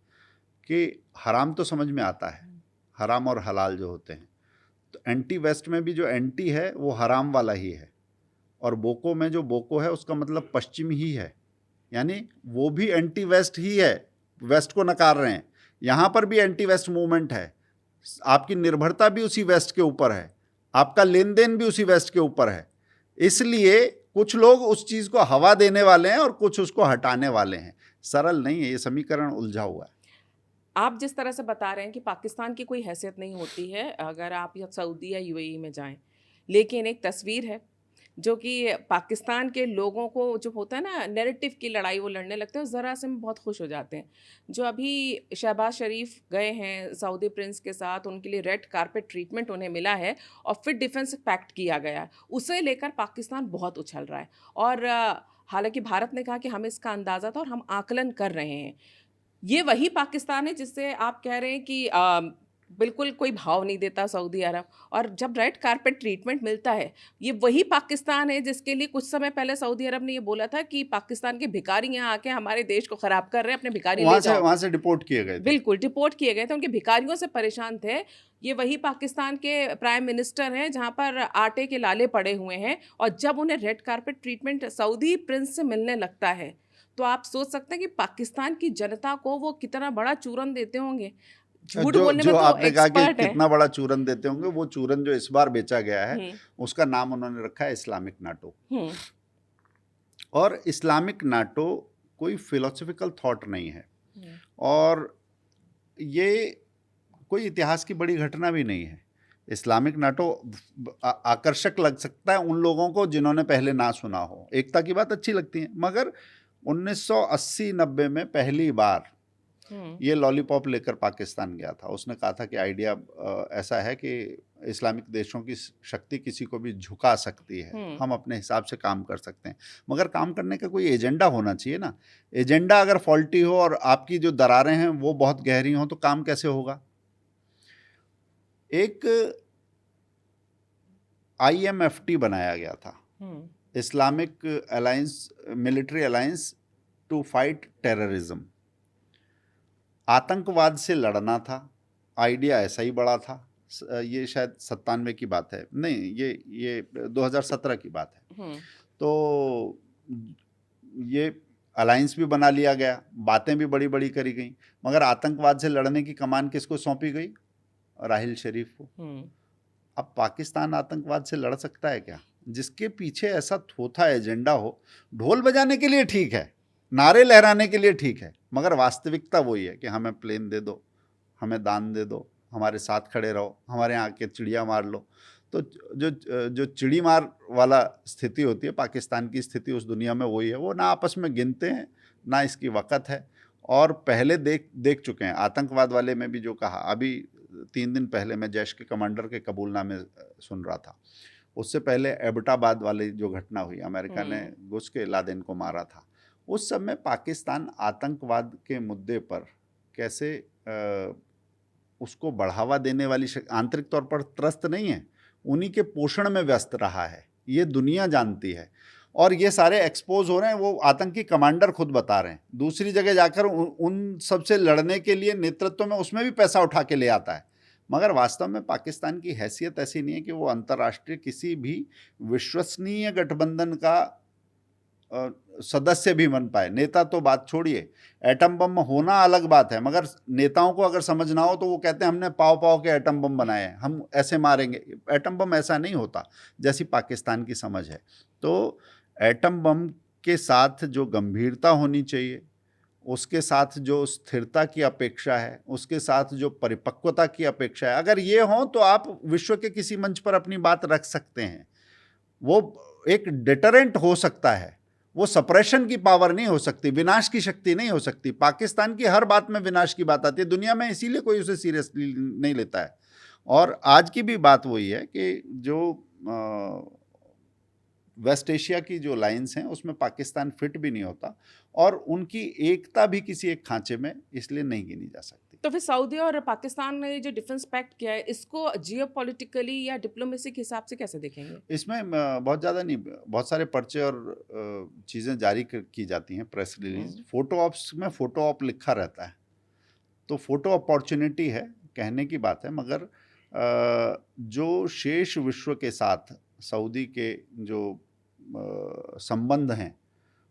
कि हराम तो समझ में आता है, हराम और हलाल जो होते हैं। तो एंटी वेस्ट में भी जो एंटी है वो हराम वाला ही है, और बोको में जो बोको है उसका मतलब पश्चिम ही है, यानी वो भी एंटी वेस्ट ही है, वेस्ट को नकार रहे हैं। यहाँ पर भी एंटी वेस्ट मूवमेंट है। आपकी निर्भरता भी उसी वेस्ट के ऊपर है, आपका लेन देन भी उसी वेस्ट के ऊपर है। इसलिए कुछ लोग उस चीज़ को हवा देने वाले हैं और कुछ उसको हटाने वाले हैं। सरल नहीं है, ये समीकरण उलझा हुआ है। आप जिस तरह से बता रहे हैं कि पाकिस्तान की कोई हैसियत नहीं होती है अगर आप या सऊदी या यूएई में जाएं, लेकिन एक तस्वीर है जो कि पाकिस्तान के लोगों को, जो होता है ना नैरेटिव की लड़ाई, वो लड़ने लगते हैं और ज़रा से में बहुत खुश हो जाते हैं। जो अभी शहबाज शरीफ गए हैं सऊदी प्रिंस के साथ, उनके लिए रेड कारपेट ट्रीटमेंट उन्हें मिला है और फिर डिफेंस पैक्ट किया गया है, उसे लेकर पाकिस्तान बहुत उछल रहा है। और हालांकि भारत ने कहा कि हमें इसका अंदाज़ा था और हम आकलन कर रहे हैं। ये वही पाकिस्तान है जिससे आप कह रहे हैं कि बिल्कुल कोई भाव नहीं देता सऊदी अरब, और जब रेड कारपेट ट्रीटमेंट मिलता है, ये वही पाकिस्तान है जिसके लिए कुछ समय पहले सऊदी अरब ने ये बोला था कि पाकिस्तान के भिखारी यहाँ आके हमारे देश को खराब कर रहे हैं, अपने भिखारी ले जाओ। वहाँ से डिपोर्ट किए गए थे। बिल्कुल डिपोर्ट किए गए थे, उनके भिखारियों से परेशान थे। ये वही पाकिस्तान के प्राइम मिनिस्टर हैं जहाँ पर आटे के लाले पड़े हुए हैं, और जब उन्हें red carpet treatment Saudi Prince से मिलने लगता है, तो आप सोच सकते हैं कि पाकिस्तान की जनता को वो कितना बड़ा चूरन देते होंगे। झूठ बोलने में तो आपने कहा कि कितना बड़ा चूरन देते होंगे, वो चूरन जो इस बार बेचा गया है उसका नाम उन्होंने रखा है इस्लामिक नाटो। और इस्लामिक नाटो कोई फिलोसफिकल थॉट नहीं है, और ये कोई इतिहास की बड़ी घटना भी नहीं है। इस्लामिक नाटो आकर्षक लग सकता है उन लोगों को जिन्होंने पहले ना सुना हो, एकता की बात अच्छी लगती है, मगर 1980-90 में पहली बार ये लॉलीपॉप लेकर पाकिस्तान गया था। उसने कहा था कि आइडिया ऐसा है कि इस्लामिक देशों की शक्ति किसी को भी झुका सकती है, हम अपने हिसाब से काम कर सकते हैं, मगर काम करने का कोई एजेंडा होना चाहिए ना। एजेंडा अगर फॉल्टी हो और आपकी जो दरारें हैं वो बहुत गहरी हो तो काम कैसे होगा। एक IMFT बनाया गया था, Islamic alliance, military alliance to fight terrorism. आतंकवाद से लड़ना था, आइडिया ऐसा ही बड़ा था। ये शायद 97 की बात है, नहीं ये 2017 की बात है। तो ये अलायंस भी बना लिया गया, बातें भी बड़ी बड़ी करी गई, मगर आतंकवाद से लड़ने की कमान किसको सौंपी गई? राहिल शरीफ को। अब पाकिस्तान आतंकवाद से लड़ सकता है क्या? जिसके पीछे ऐसा थोथा एजेंडा हो, ढोल बजाने के लिए ठीक है, नारे लहराने के लिए ठीक है, मगर वास्तविकता वही है कि हमें प्लेन दे दो, हमें दान दे दो, हमारे साथ खड़े रहो, हमारे यहाँ के चिड़िया मार लो। तो जो चिड़ी मार वाला स्थिति होती है, पाकिस्तान की स्थिति उस दुनिया में वही है। वो ना आपस में गिनते हैं, ना इसकी वक़्त है, और पहले देख चुके हैं। आतंकवाद वाले में भी जो कहा, अभी 3 दिन पहले मैं जैश के कमांडर के कबूलनामे सुन रहा था, उससे पहले एबटाबाद वाली जो घटना हुई, अमेरिका ने घुस के लादेन को मारा था, उस समय पाकिस्तान आतंकवाद के मुद्दे पर कैसे उसको बढ़ावा देने वाली आंतरिक तौर पर त्रस्त नहीं है, उन्हीं के पोषण में व्यस्त रहा है, ये दुनिया जानती है। और ये सारे एक्सपोज हो रहे हैं, वो आतंकी कमांडर खुद बता रहे हैं। दूसरी जगह जाकर उन सबसे लड़ने के लिए नेतृत्व में उसमें भी पैसा उठा के ले आता है, मगर वास्तव में पाकिस्तान की हैसियत ऐसी नहीं है कि वो अंतर्राष्ट्रीय किसी भी विश्वसनीय गठबंधन का सदस्य भी बन पाए। नेता तो बात छोड़िए, एटम बम होना अलग बात है, मगर नेताओं को अगर समझना हो तो वो कहते हैं हमने पाव के एटम बम बनाए हैं, हम ऐसे मारेंगे। एटम बम ऐसा नहीं होता जैसी पाकिस्तान की समझ है। तो एटम बम के साथ जो गंभीरता होनी चाहिए, उसके साथ जो स्थिरता की अपेक्षा है, उसके साथ जो परिपक्वता की अपेक्षा है, अगर ये हो तो आप विश्व के किसी मंच पर अपनी बात रख सकते हैं। वो एक डिटरेंट हो सकता है, वो सप्रेशन की पावर नहीं हो सकती, विनाश की शक्ति नहीं हो सकती। पाकिस्तान की हर बात में विनाश की बात आती है दुनिया में, इसीलिए कोई उसे सीरियसली नहीं लेता है। और आज की भी बात वही है कि जो वेस्ट एशिया की जो लाइंस हैं उसमें पाकिस्तान फिट भी नहीं होता, और उनकी एकता भी किसी एक खांचे में इसलिए नहीं गिनी जा सकती। तो फिर सऊदी और पाकिस्तान ने जो डिफेंस पैक्ट किया है, इसको जियोपॉलिटिकली या डिप्लोमेसी के हिसाब से कैसे देखेंगे? इसमें बहुत ज़्यादा नहीं, बहुत सारे पर्चे और चीज़ें जारी की जाती हैं, प्रेस रिलीज। फोटो ऑप्स में फोटो ऑप लिखा रहता है, तो फोटो अपॉर्चुनिटी है, कहने की बात है, मगर जो शेष विश्व के साथ सऊदी के जो संबंध हैं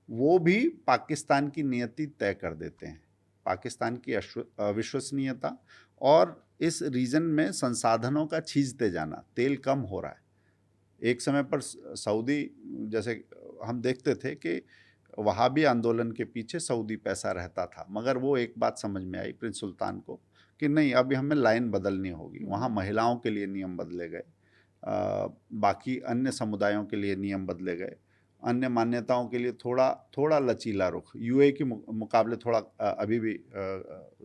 वो भी पाकिस्तान की नियति तय कर देते हैं। पाकिस्तान की अविश्वसनीयता और इस रीजन में संसाधनों का छींचते जाना, तेल कम हो रहा है। एक समय पर सऊदी, जैसे हम देखते थे कि वहाबी आंदोलन के पीछे सऊदी पैसा रहता था, मगर वो एक बात समझ में आई प्रिंस सुल्तान को कि नहीं, अभी हमें लाइन बदलनी होगी। वहाँ महिलाओं के लिए नियम बदले गए, बाकी अन्य समुदायों के लिए नियम बदले गए, अन्य मान्यताओं के लिए थोड़ा लचीला रुख, यूए के मुकाबले थोड़ा अभी भी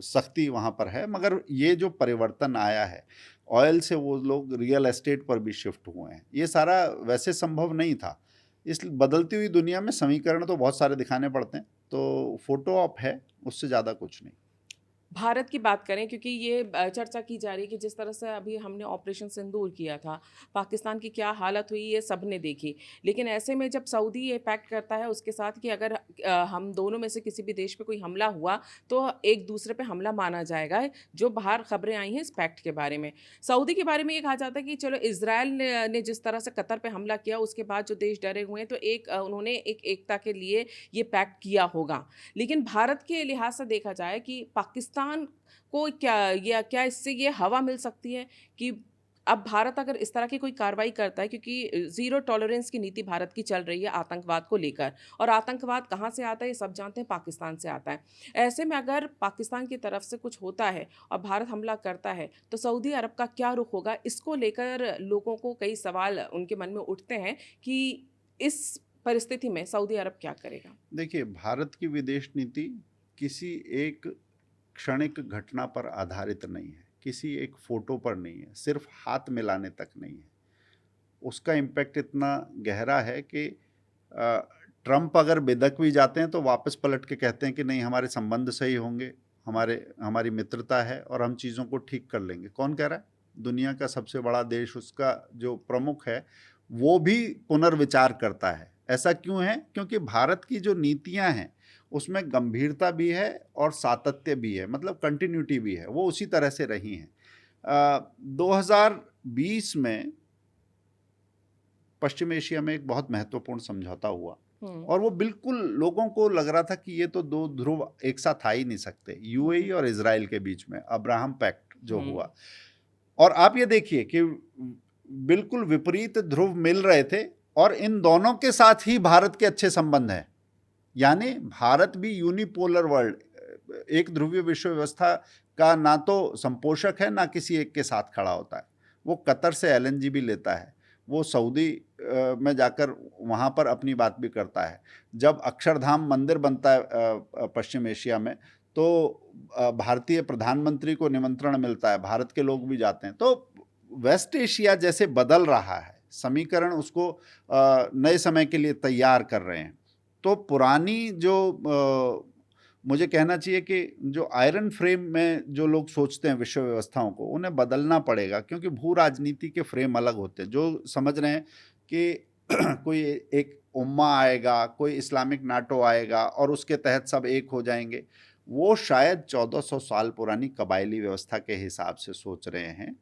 सख्ती वहाँ पर है। मगर ये जो परिवर्तन आया है, ऑयल से वो लोग रियल एस्टेट पर भी शिफ्ट हुए हैं, ये सारा वैसे संभव नहीं था। इस बदलती हुई दुनिया में समीकरण तो बहुत सारे दिखाने पड़ते हैं, तो फोटो ऑप है, उससे ज़्यादा कुछ नहीं। भारत की बात करें, क्योंकि ये चर्चा की जा रही है कि जिस तरह से अभी हमने ऑपरेशन सिंदूर किया था, पाकिस्तान की क्या हालत हुई ये सब ने देखी। लेकिन ऐसे में जब सऊदी ये पैक्ट करता है उसके साथ कि अगर हम दोनों में से किसी भी देश पे कोई हमला हुआ तो एक दूसरे पे हमला माना जाएगा, जो बाहर खबरें आई हैं इस पैक्ट के बारे में। सऊदी के बारे में ये कहा जाता है कि चलो इजराइल ने जिस तरह से कतर पे हमला किया उसके बाद जो देश डरे हुए हैं, तो उन्होंने एक एकता के लिए ये पैक्ट किया होगा। लेकिन भारत के लिहाज से देखा जाए कि पाकिस्तान को क्या इससे ये हवा मिल सकती है कि अब भारत अगर इस तरह की कोई कार्रवाई करता है, क्योंकि ज़ीरो टॉलरेंस की नीति भारत की चल रही है आतंकवाद को लेकर, और आतंकवाद कहाँ से आता है ये सब जानते हैं, पाकिस्तान से आता है। ऐसे में अगर पाकिस्तान की तरफ से कुछ होता है और भारत हमला करता है तो सऊदी अरब का क्या रुख होगा, इसको लेकर लोगों को कई सवाल उनके मन में उठते हैं कि इस परिस्थिति में सऊदी अरब क्या करेगा। देखिए, भारत की विदेश नीति किसी एक क्षणिक घटना पर आधारित नहीं है। किसी एक फोटो पर नहीं है, सिर्फ हाथ मिलाने तक नहीं है। उसका इम्पैक्ट इतना गहरा है कि ट्रंप अगर बिदक भी जाते हैं तो वापस पलट के कहते हैं कि नहीं, हमारे संबंध सही होंगे, हमारी मित्रता है और हम चीज़ों को ठीक कर लेंगे। कौन कह रहा है? दुनिया का सबसे बड़ा देश, उसका जो प्रमुख है वो भी पुनर्विचार करता है। ऐसा क्यों है? क्योंकि भारत की जो नीतियां हैं उसमें गंभीरता भी है और सातत्य भी है, मतलब कंटिन्यूटी भी है, वो उसी तरह से रही हैं। 2020 में पश्चिम एशिया में एक बहुत महत्वपूर्ण समझौता हुआ और वो बिल्कुल लोगों को लग रहा था कि ये तो दो ध्रुव एक साथ आ ही नहीं सकते, यूएई और इजराइल के बीच में अब्राहम पैक्ट जो हुआ। और आप ये देखिए कि बिल्कुल विपरीत ध्रुव मिल रहे थे और इन दोनों के साथ ही भारत के अच्छे संबंध हैं। यानी भारत भी यूनिपोलर वर्ल्ड, एक ध्रुवीय विश्व व्यवस्था का ना तो संपोषक है ना किसी एक के साथ खड़ा होता है। वो कतर से एलएनजी भी लेता है, वो सऊदी में जाकर वहाँ पर अपनी बात भी करता है। जब अक्षरधाम मंदिर बनता है पश्चिम एशिया में तो भारतीय प्रधानमंत्री को निमंत्रण मिलता है, भारत के लोग भी जाते हैं। तो वेस्ट एशिया जैसे बदल रहा है, समीकरण उसको नए समय के लिए तैयार कर रहे हैं। तो पुरानी जो मुझे कहना चाहिए कि जो आयरन फ्रेम में जो लोग सोचते हैं विश्व व्यवस्थाओं को, उन्हें बदलना पड़ेगा, क्योंकि भू राजनीति के फ्रेम अलग होते हैं। जो समझ रहे हैं कि कोई एक उम्मा आएगा, कोई इस्लामिक नाटो आएगा और उसके तहत सब एक हो जाएंगे, वो शायद 1400 साल पुरानी कबायली व्यवस्था के हिसाब से सोच रहे हैं।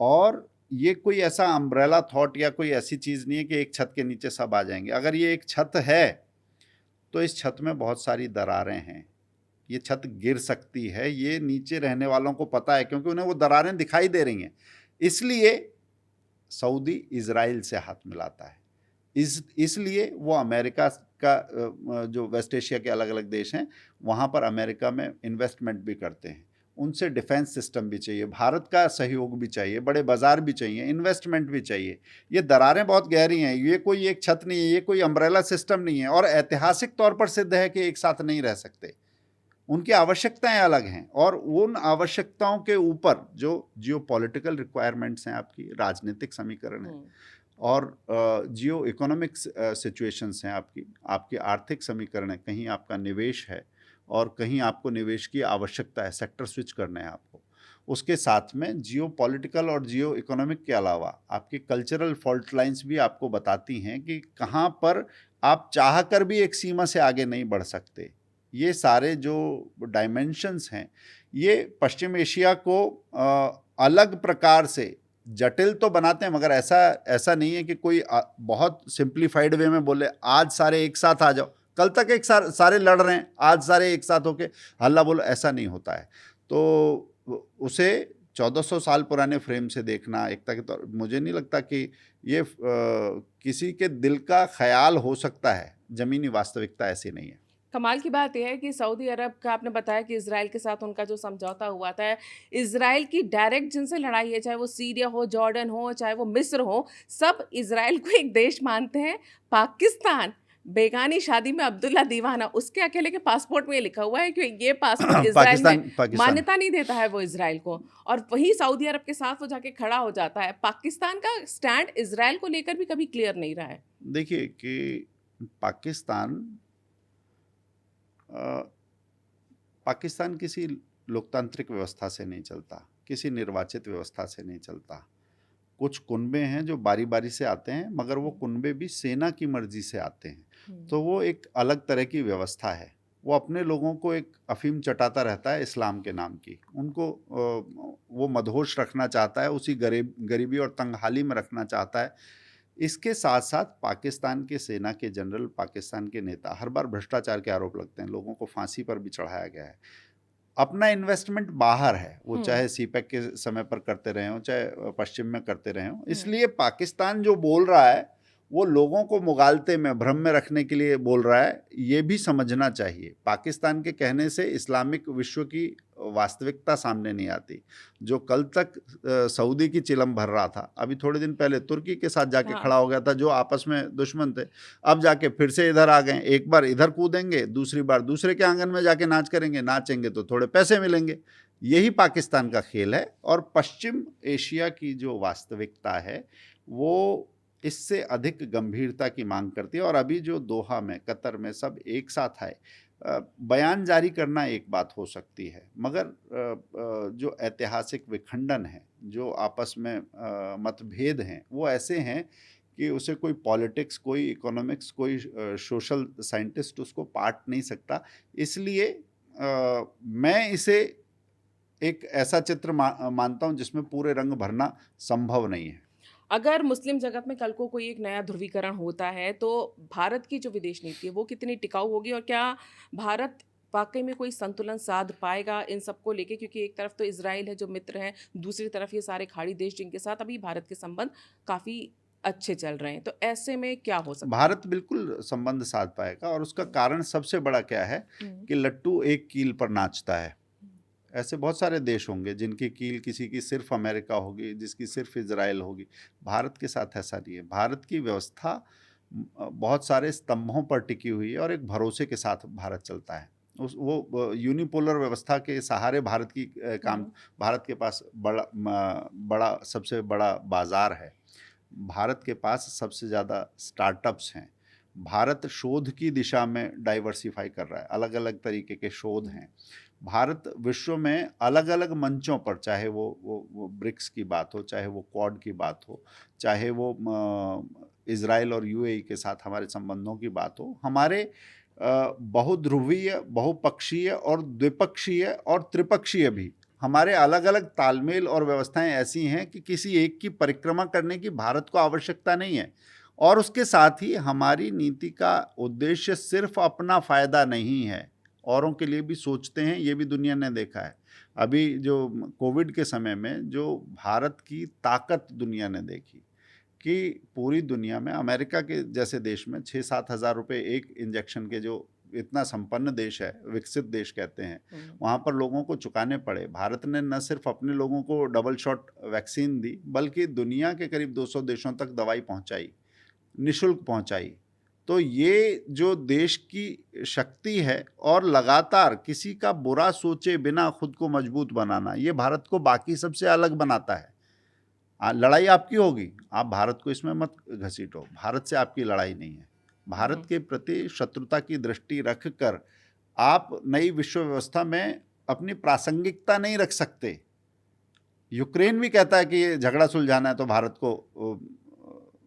और ये कोई ऐसा अम्ब्रेला थॉट या कोई ऐसी चीज़ नहीं है कि एक छत के नीचे सब आ जाएंगे। अगर ये एक छत है तो इस छत में बहुत सारी दरारें हैं, ये छत गिर सकती है, ये नीचे रहने वालों को पता है, क्योंकि उन्हें वो दरारें दिखाई दे रही हैं। इसलिए सऊदी इजराइल से हाथ मिलाता है, इसलिए वो अमेरिका का जो वेस्ट एशिया के अलग अलग देश हैं वहाँ पर अमेरिका में इन्वेस्टमेंट भी करते हैं। उनसे डिफेंस सिस्टम भी चाहिए, भारत का सहयोग भी चाहिए, बड़े बाजार भी चाहिए, इन्वेस्टमेंट भी चाहिए। ये दरारें बहुत गहरी हैं, ये कोई एक छत नहीं है, ये कोई अम्ब्रेला सिस्टम नहीं है। और ऐतिहासिक तौर पर सिद्ध है कि एक साथ नहीं रह सकते, उनकी आवश्यकताएं अलग हैं। और उन आवश्यकताओं के ऊपर जो जियोपॉलिटिकल रिक्वायरमेंट्स हैं, आपकी राजनीतिक समीकरण है और जियो इकोनॉमिक सिचुएशंस हैं, आपकी आर्थिक समीकरण है, कहीं आपका निवेश है और कहीं आपको निवेश की आवश्यकता है, सेक्टर स्विच करना है आपको। उसके साथ में जियो पॉलिटिकल और जियो इकोनॉमिक के अलावा आपकी कल्चरल फॉल्ट लाइंस भी आपको बताती हैं कि कहाँ पर आप चाह कर भी एक सीमा से आगे नहीं बढ़ सकते। ये सारे जो डायमेंशंस हैं, ये पश्चिम एशिया को अलग प्रकार से जटिल तो बनाते हैं, मगर ऐसा नहीं है कि कोई बहुत सिंप्लीफाइड वे में बोले आज सारे एक साथ आ जाओ, कल तक एक सारे लड़ रहे हैं, आज सारे एक साथ होके हल्ला बोलो, ऐसा नहीं होता है। तो उसे 1400 साल पुराने फ्रेम से देखना एकता के तौर, मुझे नहीं लगता कि ये किसी के दिल का ख्याल हो सकता है। ज़मीनी वास्तविकता ऐसी नहीं है। कमाल की बात यह है कि सऊदी अरब का आपने बताया कि इजराइल के साथ उनका जो समझौता हुआ था, इजराइल की डायरेक्ट जिनसे लड़ाई है, चाहे वो सीरिया हो, जॉर्डन हो, चाहे वो मिस्र हो, सब इजराइल को एक देश मानते हैं। पाकिस्तान बेगानी शादी में अब्दुल्ला दीवाना, उसके अकेले के पासपोर्ट में ये लिखा हुआ है कि ये पासपोर्ट इजराइल में मान्यता नहीं देता है वो इजराइल को, और वही सऊदी अरब के साथ वो जाके खड़ा हो जाता है। पाकिस्तान का स्टैंड इजराइल को लेकर भी कभी क्लियर नहीं रहा है। देखिए कि पाकिस्तान किसी लोकतांत्रिक व्यवस्था से नहीं चलता, किसी निर्वाचित व्यवस्था से नहीं चलता। कुछ कुनबे हैं जो बारी बारी से आते हैं, मगर वो कुनबे भी सेना की मर्जी से आते हैं। तो वो एक अलग तरह की व्यवस्था है। वो अपने लोगों को एक अफीम चटाता रहता है इस्लाम के नाम की, उनको वो मदहोश रखना चाहता है, उसी गरीबी और तंगहाली में रखना चाहता है। इसके साथ साथ पाकिस्तान के सेना के जनरल, पाकिस्तान के नेता हर बार भ्रष्टाचार के आरोप लगते हैं, लोगों को फांसी पर भी चढ़ाया गया है। अपना इन्वेस्टमेंट बाहर है, वो चाहे सीपैक के समय पर करते रहे हों, चाहे पश्चिम में करते रहे हों। इसलिए पाकिस्तान जो बोल रहा है वो लोगों को मुगालते में, भ्रम में रखने के लिए बोल रहा है, ये भी समझना चाहिए। पाकिस्तान के कहने से इस्लामिक विश्व की वास्तविकता सामने नहीं आती। जो कल तक सऊदी की चिलम भर रहा था, अभी थोड़े दिन पहले तुर्की के साथ जाके खड़ा हो गया था, जो आपस में दुश्मन थे, अब जाके फिर से इधर आ गए। एक बार इधर कूदेंगे, दूसरी बार दूसरे के आंगन में जाके नाच करेंगे, नाचेंगे तो थोड़े पैसे मिलेंगे। यही पाकिस्तान का खेल है। और पश्चिम एशिया की जो वास्तविकता है वो इससे अधिक गंभीरता की मांग करती है। और अभी जो दोहा में, कतर में सब एक साथ आए, बयान जारी करना एक बात हो सकती है, मगर जो ऐतिहासिक विखंडन है, जो आपस में मतभेद हैं, वो ऐसे हैं कि उसे कोई पॉलिटिक्स, कोई इकोनॉमिक्स, कोई सोशल साइंटिस्ट उसको पाट नहीं सकता। इसलिए मैं इसे एक ऐसा चित्र मानता हूं जिसमें पूरे रंग भरना संभव नहीं है। अगर मुस्लिम जगत में कल को कोई एक नया ध्रुवीकरण होता है तो भारत की जो विदेश नीति है वो कितनी टिकाऊ होगी, और क्या भारत वाकई में कोई संतुलन साध पाएगा इन सबको लेके? क्योंकि एक तरफ तो इजराइल है जो मित्र है, दूसरी तरफ ये सारे खाड़ी देश जिनके साथ अभी भारत के संबंध काफ़ी अच्छे चल रहे हैं, तो ऐसे में क्या हो सकता है? भारत बिल्कुल संबंध साध पाएगा, और उसका कारण सबसे बड़ा क्या है कि लट्टू एक कील पर नाचता है। ऐसे बहुत सारे देश होंगे जिनकी कील, किसी की सिर्फ अमेरिका होगी, जिसकी सिर्फ इजराइल होगी। भारत के साथ ऐसा नहीं है। भारत की व्यवस्था बहुत सारे स्तंभों पर टिकी हुई है और एक भरोसे के साथ भारत चलता है। वो यूनिपोलर व्यवस्था के सहारे भारत की काम, भारत के पास बड़ा सबसे बड़ा बाजार है, भारत के पास सबसे ज़्यादा स्टार्टअप्स हैं, भारत शोध की दिशा में डाइवर्सिफाई कर रहा है, अलग अलग तरीके के शोध हैं। भारत विश्व में अलग अलग मंचों पर, चाहे वो ब्रिक्स की बात हो, चाहे वो क्वाड की बात हो, चाहे वो इजराइल और यूएई के साथ हमारे संबंधों की बात हो, हमारे बहुध्रुवीय, बहुपक्षीय और द्विपक्षीय और त्रिपक्षीय भी हमारे अलग अलग तालमेल और व्यवस्थाएं ऐसी हैं कि किसी एक की परिक्रमा करने की भारत को आवश्यकता नहीं है। और उसके साथ ही हमारी नीति का उद्देश्य सिर्फ अपना फायदा नहीं है, औरों के लिए भी सोचते हैं। ये भी दुनिया ने देखा है। अभी जो कोविड के समय में जो भारत की ताकत दुनिया ने देखी कि पूरी दुनिया में, अमेरिका के जैसे देश में 6-7 हज़ार रुपये एक इंजेक्शन के, जो इतना संपन्न देश है, विकसित देश कहते हैं, वहाँ पर लोगों को चुकाने पड़े। भारत ने न सिर्फ अपने लोगों को डबल शॉट वैक्सीन दी, बल्कि दुनिया के करीब 200 देशों तक दवाई पहुँचाई, निःशुल्क पहुँचाई। तो ये जो देश की शक्ति है, और लगातार किसी का बुरा सोचे बिना खुद को मजबूत बनाना, ये भारत को बाकी सबसे अलग बनाता है। लड़ाई आपकी होगी, आप भारत को इसमें मत घसीटो, भारत से आपकी लड़ाई नहीं है। भारत के प्रति शत्रुता की दृष्टि रखकर आप नई विश्व व्यवस्था में अपनी प्रासंगिकता नहीं रख सकते। यूक्रेन भी कहता है कि ये झगड़ा सुलझाना है तो भारत को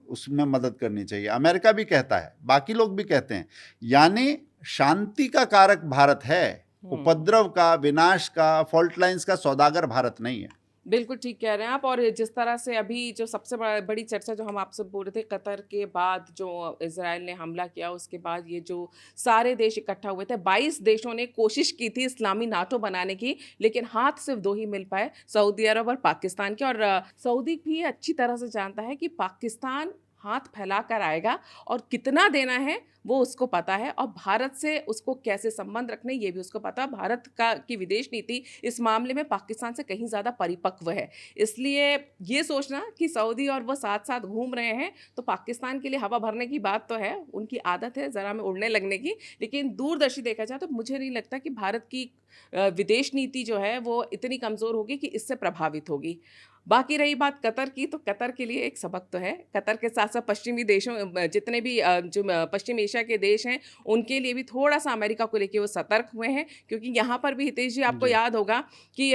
उसमें मदद करनी चाहिए, अमेरिका भी कहता है, बाकी लोग भी कहते हैं। यानी शांति का कारक भारत है, उपद्रव का, विनाश का, फॉल्ट लाइंस का सौदागर भारत नहीं है। बिल्कुल ठीक कह रहे हैं आप। और जिस तरह से अभी जो सबसे बड़ी चर्चा जो हम आपसे बोल रहे थे, कतर के बाद जो इजराइल ने हमला किया, उसके बाद ये जो सारे देश इकट्ठा हुए थे, 22 देशों ने कोशिश की थी इस्लामी नाटो बनाने की, लेकिन हाथ सिर्फ 2 ही मिल पाए, सऊदी अरब और पाकिस्तान के। और सऊदी भी अच्छी तरह से जानता है कि पाकिस्तान हाथ फैला कर आएगा और कितना देना है वो उसको पता है, और भारत से उसको कैसे संबंध रखने ये भी उसको पता है। भारत की विदेश नीति इस मामले में पाकिस्तान से कहीं ज़्यादा परिपक्व है। इसलिए ये सोचना कि सऊदी और वो साथ साथ घूम रहे हैं तो पाकिस्तान के लिए हवा भरने की बात तो है, उनकी आदत है ज़रा में उड़ने लगने की, लेकिन दूरदर्शी देखा जाए तो मुझे नहीं लगता कि भारत की विदेश नीति जो है वो इतनी कमज़ोर होगी कि इससे प्रभावित होगी। बाकी रही बात कतर की, तो कतर के लिए एक सबक तो है। कतर के साथ साथ पश्चिमी देशों, जितने भी जो पश्चिम एशिया के देश हैं, उनके लिए भी थोड़ा सा अमेरिका को लेके वो सतर्क हुए हैं। क्योंकि यहाँ पर भी हितेश जी आपको याद होगा कि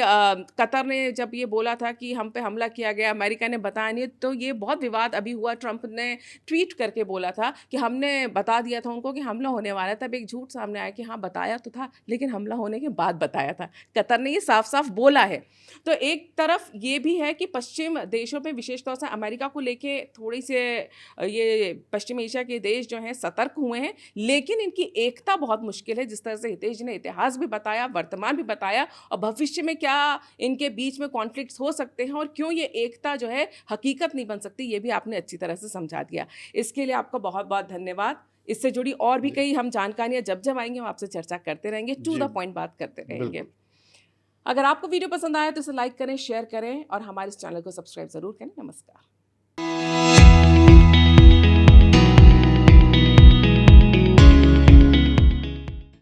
कतर ने जब ये बोला था कि हम पे हमला किया गया, अमेरिका ने बताया नहीं, तो ये बहुत विवाद अभी हुआ। ट्रंप ने ट्वीट करके बोला था कि हमने बता दिया था उनको कि हमला होने वाला है। तब एक झूठ सामने आया कि हाँ बताया तो था, लेकिन हमला होने के बाद बताया था। कतर ने ये साफ साफ बोला है। तो एक तरफ ये भी है कि पश्चिम देशों में, विशेष तौर से अमेरिका को लेके थोड़ी से ये पश्चिम एशिया के देश जो हैं सतर्क हुए हैं, लेकिन इनकी एकता बहुत मुश्किल है। जिस तरह से हितेश जी ने इतिहास भी बताया, वर्तमान भी बताया, और भविष्य में क्या इनके बीच में कॉन्फ्लिक्ट्स हो सकते हैं और क्यों ये एकता जो है हकीकत नहीं बन सकती, ये भी आपने अच्छी तरह से समझा दिया। इसके लिए आपका बहुत बहुत धन्यवाद। इससे जुड़ी और भी कई हम जानकारियाँ जब जब आएंगे हम आपसे चर्चा करते रहेंगे, टू द पॉइंट बात करते रहेंगे। अगर आपको वीडियो पसंद आया तो इसे लाइक करें, शेयर करें और हमारे इस चैनल को सब्सक्राइब जरूर करें। नमस्कार।